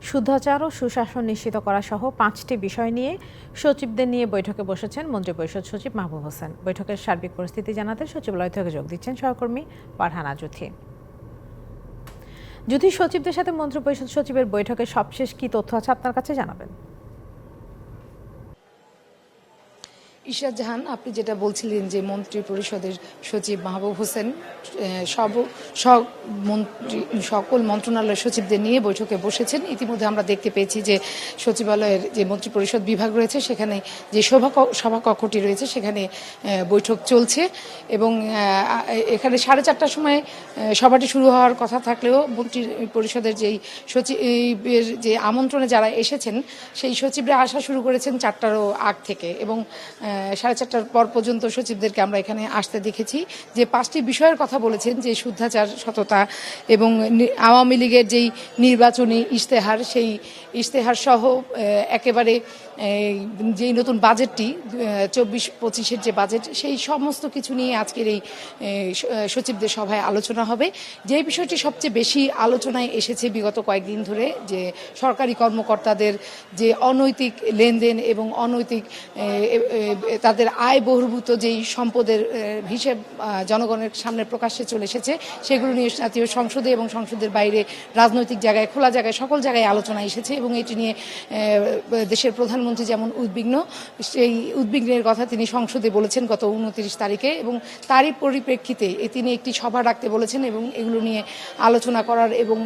শুদ্ধাচার ও সুশাসন নিশ্চিত করা সহ 5টি বিষয় নিয়ে সচিবদের নিয়ে বৈঠকে বসেছেন মন্ত্রিপরিষদ সচিব মাহবুব হোসেন। বৈঠকের সার্বিক পরিস্থিতি জানাতে সচিবালয় থেকে যোগ দিচ্ছেন সহকর্মী ফারহানা জুথি। জুথি, সচিবদের সাথে মন্ত্রিপরিষদ সচিবের বৈঠকে সবশেষ কি তথ্য আছে আপনার কাছে জানাবেন? ইশরাত জাহান, আপনি যেটা বলছিলেন যে মন্ত্রী পরিষদের সচিব মাহবুব হোসেন সকল মন্ত্রণালয়ের সচিবদের নিয়ে বৈঠকে বসেছেন। ইতিমধ্যে আমরা দেখতে পেয়েছি যে সচিবালয়ের যে মন্ত্রী পরিষদ বিভাগ রয়েছে সেখানে যে সভাকক্ষটি রয়েছে সেখানে বৈঠক চলছে এবং এখানে 4:30টার সময় সভাটি শুরু হওয়ার কথা থাকলেও মন্ত্রী পরিষদের যেই সচিবের যে আমন্ত্রণে যারা এসেছেন সেই সচিবরা আসা শুরু করেছেন 4টারও আগ থেকে এবং 4:30টার পর পর্যন্ত সচিবদেরকে আমরা এখানে আসতে দেখেছি। যে 5টি বিষয়ের কথা বলেছেন, যে শুদ্ধাচার, সততা এবং আওয়ামী লীগের যেই নির্বাচনী ইশতেহার, সেই ইশতেহার সহ একেবারে যেই নতুন বাজেটটি 24-25-এর যে বাজেট, সেই সমস্ত কিছু নিয়ে আজকের এই সচিবদের সভায় আলোচনা হবে। যে বিষয়টি সবচেয়ে বেশি আলোচনায় এসেছে বিগত কয়েকদিন ধরে, যে সরকারি কর্মকর্তাদের যে অনৈতিক লেনদেন এবং অনৈতিক তাদের আয় বহির্ভূত যেই সম্পদের হিসেব জনগণের সামনে প্রকাশ্যে চলে এসেছে, সেগুলো নিয়ে জাতীয় সংসদে এবং সংসদের বাইরে রাজনৈতিক জায়গায়, খোলা জায়গায়, সকল জায়গায় আলোচনা এসেছে এবং এটি নিয়ে দেশের প্রধানমন্ত্রী যেমন উদ্বিগ্ন, সেই উদ্বিগ্নের কথা তিনি সংসদে বলেছেন গত 29 তারিখে এবং তারই পরিপ্রেক্ষিতে তিনি একটি সভা ডাকতে বলেছেন এবং এগুলো নিয়ে আলোচনা করার এবং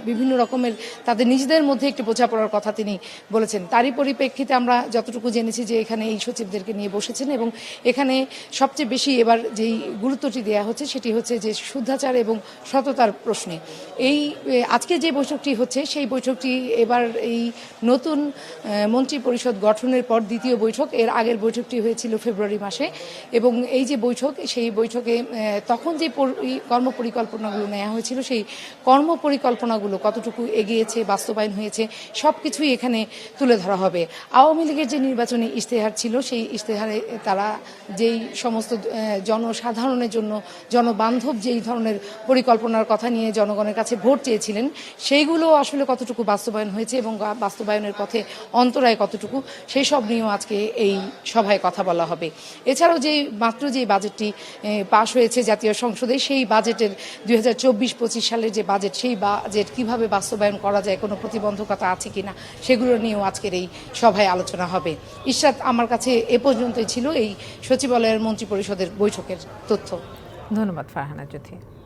বিভিন্ন রকমের তাদের নিজেদের মধ্যে একটি বোঝাপড়ার কথা তিনি বলেছেন। তারই পরিপ্রেক্ষিতে আমরা যতটুকু জেনেছি যে এখানে এই সচিবদেরকে নিয়ে বসেছেন এবং এখানে সবচেয়ে বেশি এবার যেই গুরুত্বটি দেওয়া হচ্ছে সেটি হচ্ছে যে শুদ্ধাচার এবং সততার প্রশ্নে। এই আজকে যে বৈঠকটি হচ্ছে সেই বৈঠকটি এবার এই নতুন মন্ত্রী পরিষদ গঠনের পর দ্বিতীয় বৈঠক। এর আগের বৈঠকটি হয়েছিল ফেব্রুয়ারি মাসে এবং এই যে বৈঠক, সেই বৈঠকে তখন যে কর্মপরিকল্পনাগুলো নেওয়া হয়েছিল সেই কর্মপরিকল্পনাগুলো কতটুকু এগিয়েছে, বাস্তবায়ন হয়েছে, সব কিছুই এখানে তুলে ধরা হবে। আওয়ামী লীগের যে নির্বাচনী ইশতেহার ছিল সেই ইশতেহারে তারা যেই সমস্ত জনসাধারণের জন্য জনবান্ধব যেই ধরনের পরিকল্পনার কথা নিয়ে জনগণের কাছে ভোট চেয়েছিলেন, সেইগুলো আসলে কতটুকু বাস্তবায়ন হয়েছে এবং বাস্তবায়নের পথে অন্তরায় কতটুকু, সেই সব নিয়েও আজকে এই সভায় কথা বলা হবে। এছাড়াও মাত্র যে বাজেটটি পাশ হয়েছে জাতীয় সংসদে, সেই বাজেটের 2024-25 সালের যে বাজেট, সেই বাজেট কিভাবে বাস্তবায়ন করা যায়, কোনো প্রতিবন্ধকতা আছে কিনা, সেগুলো নিয়েও আজকের এই সভায় আলোচনা হবে। ইশরাত, আমার কাছে এ পর্যন্তই ছিল এই সচিবালয়ের মন্ত্রী পরিষদের বৈঠকের তথ্য। ধন্যবাদ ফারহানা জুথি।